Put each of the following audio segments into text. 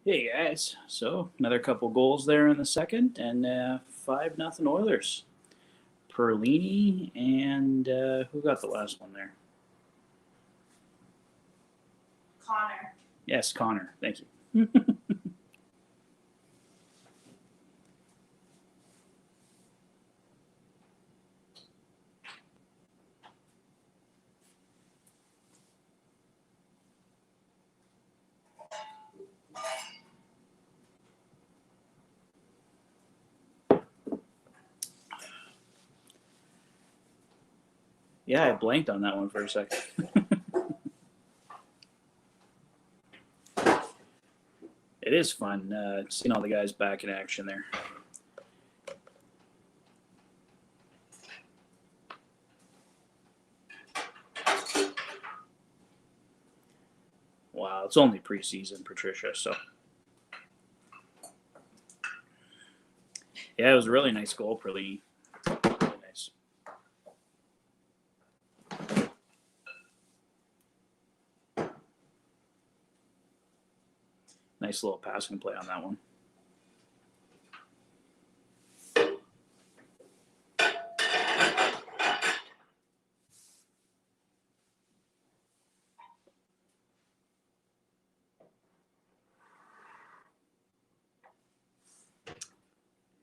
Hey guys, so another couple goals there in the second, and 5-0 Oilers. Perlini and who got the last one there? Connor. Yes, Connor. Thank you. Yeah, I blanked on that one for a second. It is fun seeing all the guys back in action there. Wow, it's only preseason, Patricia, so. Yeah, it was a really nice goal, Perlini. Really nice. Nice little passing play on that one.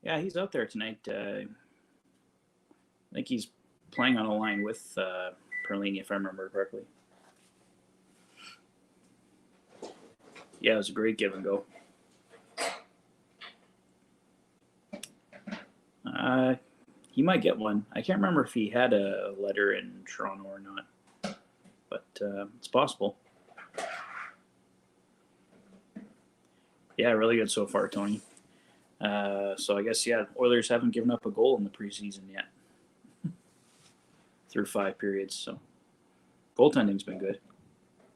Yeah, he's out there tonight. I think he's playing on a line with Perlini, if I remember correctly. Yeah, it was a great give and go. He might get one. I can't remember if he had a letter in Toronto or not, but it's possible. Yeah, really good so far, Tony. So I guess, yeah, Oilers haven't given up a goal in the preseason yet through 5 periods. So goaltending's been good.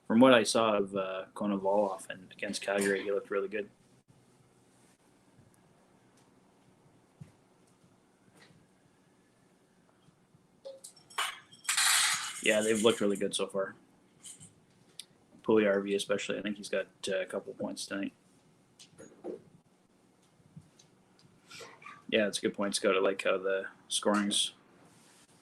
From what I saw of Konovalov and against Calgary, he looked really good. Yeah, they've looked really good so far. Puliarvi especially. I think he's got a couple points tonight. Yeah, it's a good point, Scott. I like how the scoring's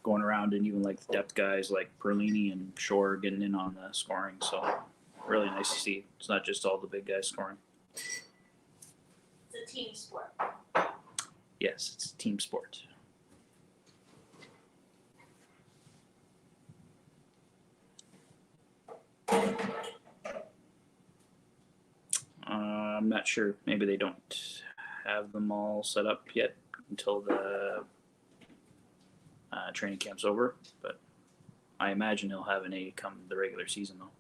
going around, and even like the depth guys like Perlini and Shore getting in on the scoring. So really nice to see. It's not just all the big guys scoring. It's a team sport. Yes, it's a team sport. I'm not sure. Maybe they don't have them all set up yet until the training camp's over, but I imagine he'll have an A come the regular season, though.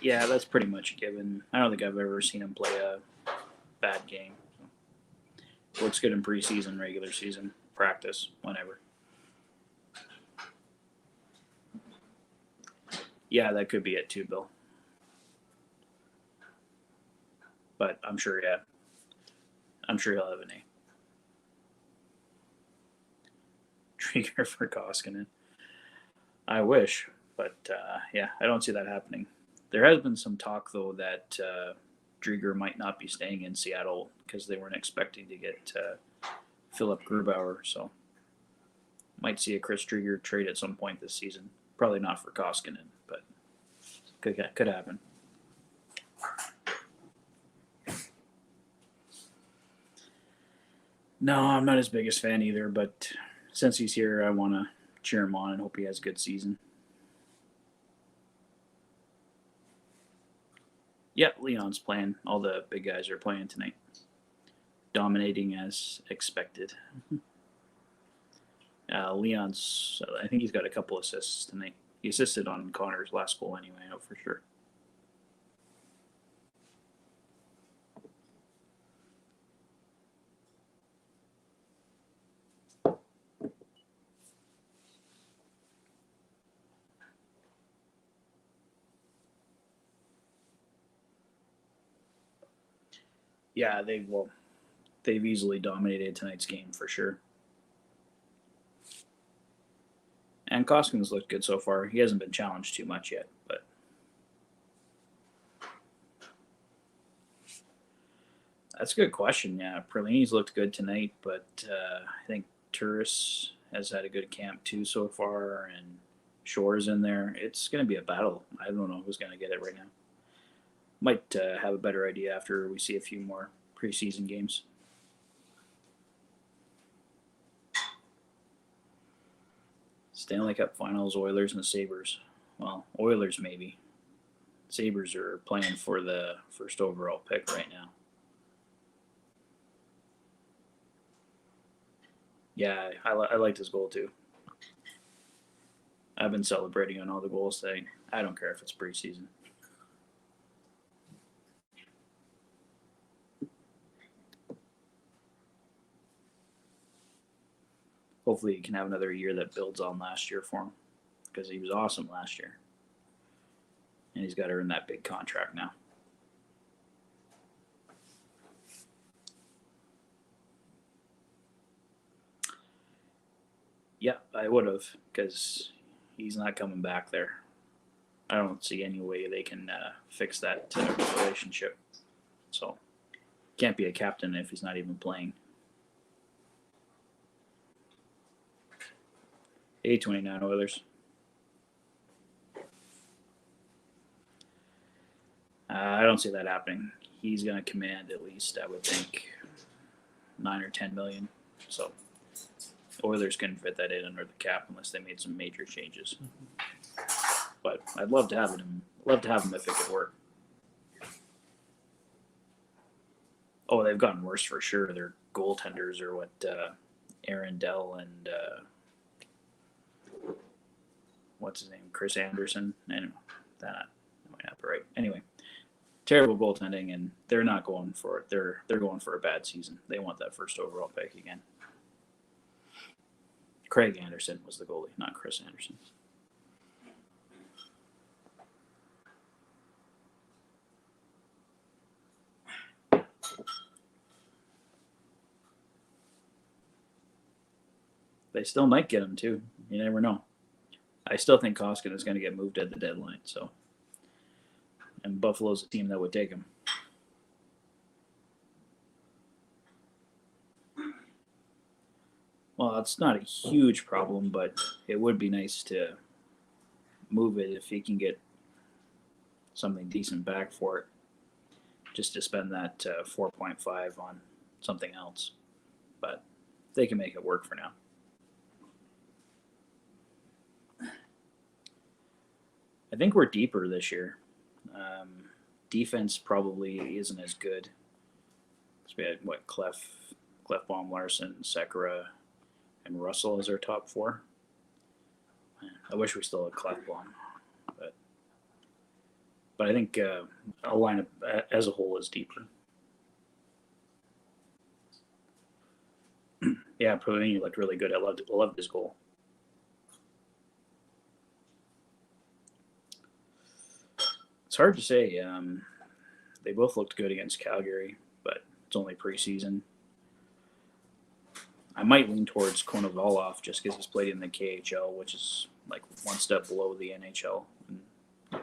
Yeah, that's pretty much a given. I don't think I've ever seen him play a bad game. So. Looks good in preseason, regular season, practice, whenever. Yeah, that could be it too, Bill. But I'm sure, yeah. I'm sure he'll have an A. Trigger for Koskinen. I wish, but yeah, I don't see that happening. There has been some talk, though, that Drieger might not be staying in Seattle because they weren't expecting to get Philip Grubauer. So might see a Chris Drieger trade at some point this season. Probably not for Koskinen, but could happen. No, I'm not his biggest fan either, but since he's here, I want to cheer him on and hope he has a good season. Yeah, Leon's playing. All the big guys are playing tonight. Dominating as expected. Leon's, I think he's got a couple assists tonight. He assisted on Connor's last goal anyway, I know for sure. Yeah, they've easily dominated tonight's game for sure. And Koskinen looked good so far. He hasn't been challenged too much yet, but that's a good question. Yeah, Perlini's looked good tonight, but I think Turris has had a good camp too so far, and Shore's in there. It's going to be a battle. I don't know who's going to get it right now. Might have a better idea after we see a few more preseason games. Stanley Cup Finals, Oilers and the Sabres. Well, Oilers maybe. Sabres are playing for the first overall pick right now. Yeah, I liked his goal too. I've been celebrating on all the goals today. I don't care if it's preseason. Hopefully he can have another year that builds on last year for him, because he was awesome last year. And he's got to earn that big contract now. Yeah, I would have, because he's not coming back there. I don't see any way they can fix that relationship. So, can't be a captain if he's not even playing. 8-29 Oilers. I don't see that happening. He's going to command at least, I would think, 9 or 10 million. So Oilers couldn't fit that in under the cap unless they made some major changes. But I'd love to have him. Love to have him if it could work. Oh, they've gotten worse for sure. Their goaltenders are what Aaron Dell and what's his name, Chris Anderson. Anyway, that might not be right. Anyway, terrible goaltending, and they're not going for it. They're going for a bad season. They want that first overall pick again. Craig Anderson was the goalie, not Chris Anderson. They still might get him too. You never know. I still think Koskinen is going to get moved at the deadline. So, and Buffalo's a team that would take him. Well, it's not a huge problem, but it would be nice to move it if he can get something decent back for it, just to spend that 4.5 on something else. But they can make it work for now. I think we're deeper this year. Defense probably isn't as good. We had Clefbaum, Larson, Sekera, and Russell as our top four. I wish we still had Clefbaum, but I think our lineup as a whole is deeper. Yeah, Perlini looked really good. I loved his goal. It's hard to say. They both looked good against Calgary, but it's only preseason. I might lean towards Konovalov just because he's played in the KHL, which is like one step below the NHL and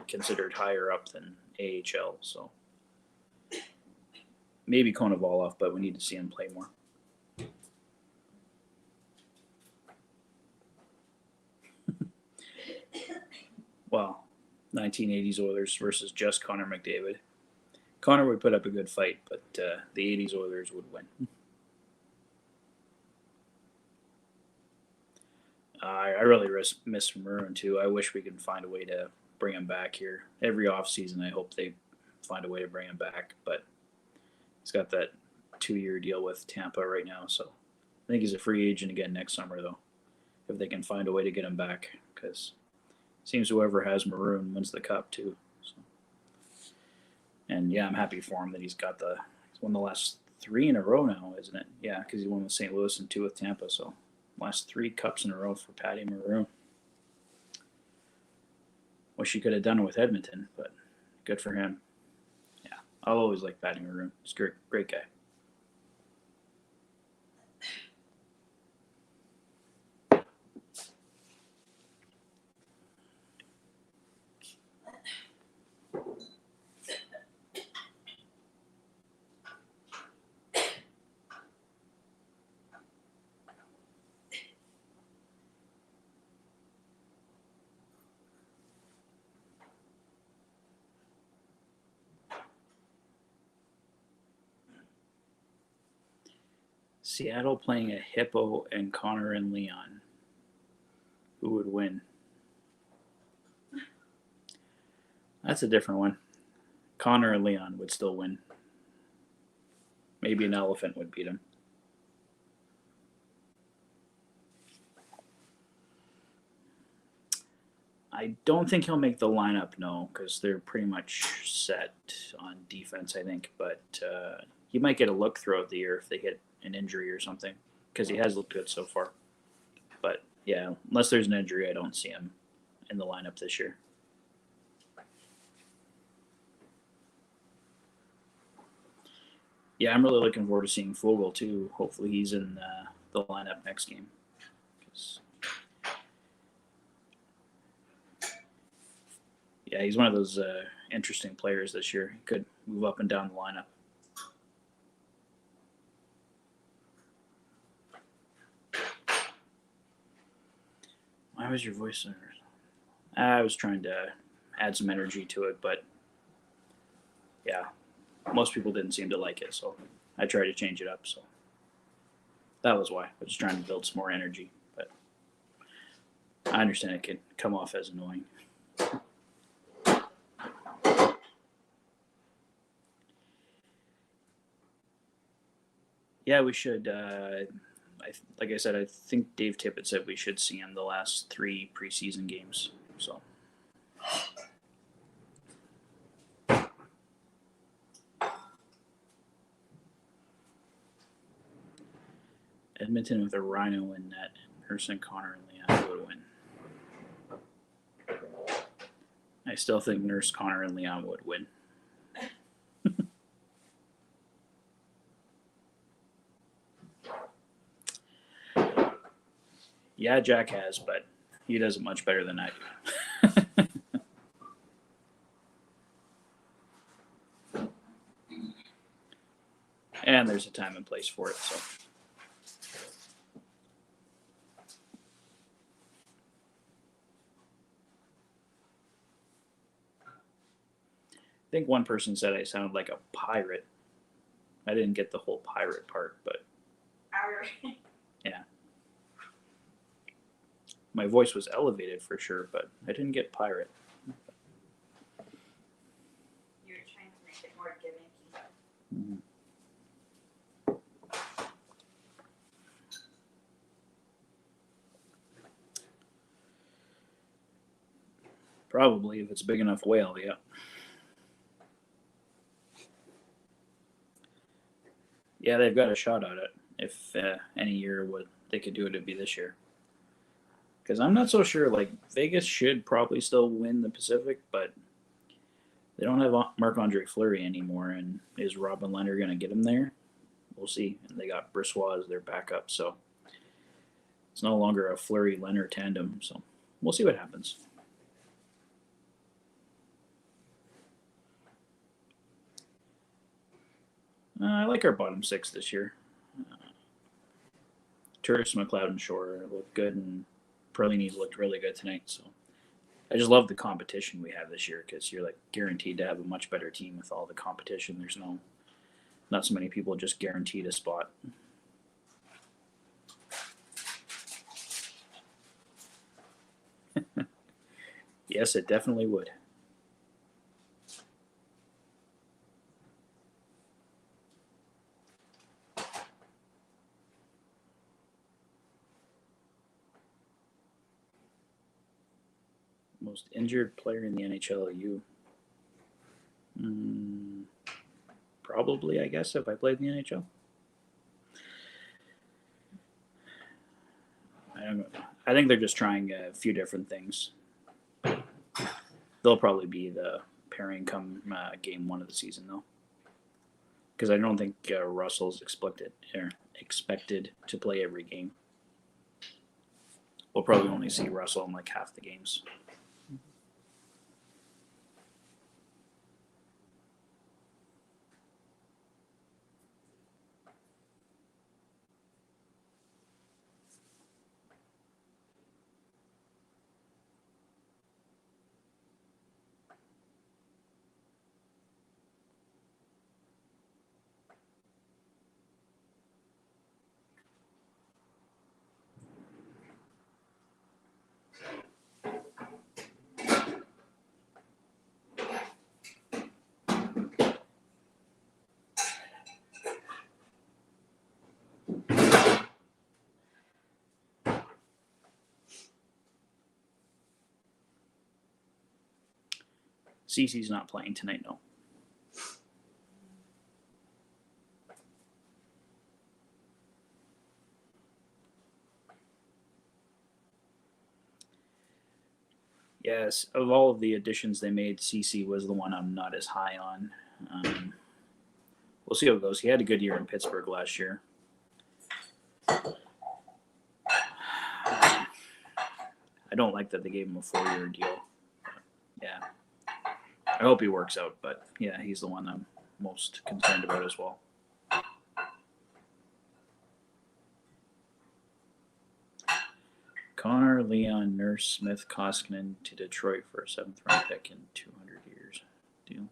considered higher up than AHL. So maybe Konovalov, but we need to see him play more. Well, 1980s Oilers versus just Connor McDavid. Connor would put up a good fight, but the 80s Oilers would win. I really miss Maroon too. I wish we could find a way to bring him back here. Every offseason, I hope they find a way to bring him back, but he's got that 2-year deal with Tampa right now, so I think he's a free agent again next summer, though, if they can find a way to get him back, because it seems whoever has Maroon wins the cup too. So. And yeah, I'm happy for him that he's won the last 3 in a row now, isn't it? Yeah, because he won with St. Louis and 2 with Tampa, so last 3 cups in a row for Patty Maroon. Wish he could have done it with Edmonton, but good for him. Yeah, I'll always like Patty Maroon. He's a great guy. Seattle playing a Hippo and Connor and Leon. Who would win? That's a different one. Connor and Leon would still win. Maybe an elephant would beat him. I don't think he'll make the lineup, no, because they're pretty much set on defense, I think. But he might get a look throughout the year if they get an injury or something, because he has looked good so far. But yeah, unless there's an injury, I don't see him in the lineup this year. Yeah, I'm really looking forward to seeing Fogel too. Hopefully, he's in the lineup next game. Yeah, he's one of those interesting players this year. He could move up and down the lineup. Why was your voice there? I was trying to add some energy to it, but yeah, most people didn't seem to like it, so I tried to change it up. So that was why. I was trying to build some more energy, but I understand it can come off as annoying. Yeah, we should. Like I said, I think Dave Tippett said we should see him the last 3 preseason games. So. Edmonton with a Rhino in net. Nurse and Connor and Leon would win. I still think Nurse, Connor, and Leon would win. Yeah, Jack has, but he does it much better than I do. And there's a time and place for it, so. I think one person said I sounded like a pirate. I didn't get the whole pirate part, but yeah. My voice was elevated for sure, but I didn't get pirate. You were trying to make it more gimmicky. Mm-hmm. Probably, if it's a big enough whale, yeah. Yeah, they've got a shot at it. If any year they could do it, it'd be this year. Because I'm not so sure. Like, Vegas should probably still win the Pacific, but they don't have Marc-Andre Fleury anymore. And is Robin Lehner going to get him there? We'll see. And they got Brissois as their backup, so it's no longer a Fleury-Lehner tandem. So we'll see what happens. I like our bottom 6 this year. Turris, McLeod, and Shore look good, and Perlini's looked really good tonight. So I just love the competition we have this year because you're like guaranteed to have a much better team with all the competition. There's not so many people just guaranteed a spot. Yes, it definitely would. Most injured player in the NHL, you. Probably, I guess, if I played in the NHL. I don't know. I think they're just trying a few different things. They'll probably be the pairing come game 1 of the season, though. because I don't think Russell's expected to play every game. We'll probably only see Russell in like half the games. CC's not playing tonight, no. Yes, of all of the additions they made, CC was the one I'm not as high on. We'll see how it goes. He had a good year in Pittsburgh last year. I don't like that they gave him a 4-year deal. Yeah. I hope he works out, but yeah, he's the one I'm most concerned about as well. Connor, Leon, Nurse, Smith, Koskinen to Detroit for a 7th-round pick in 200 years. Deal?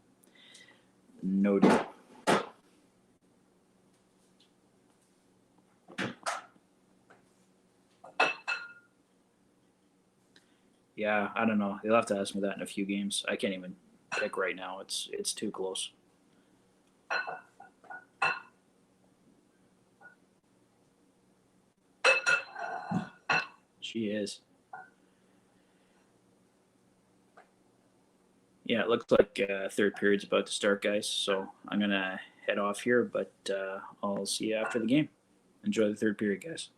No deal. Yeah, I don't know. You'll have to ask me that in a few games. I can't even pick right now. It's too close. She is. Yeah, it looks like third period's about to start, guys. So I'm going to head off here, but I'll see you after the game. Enjoy the third period, guys.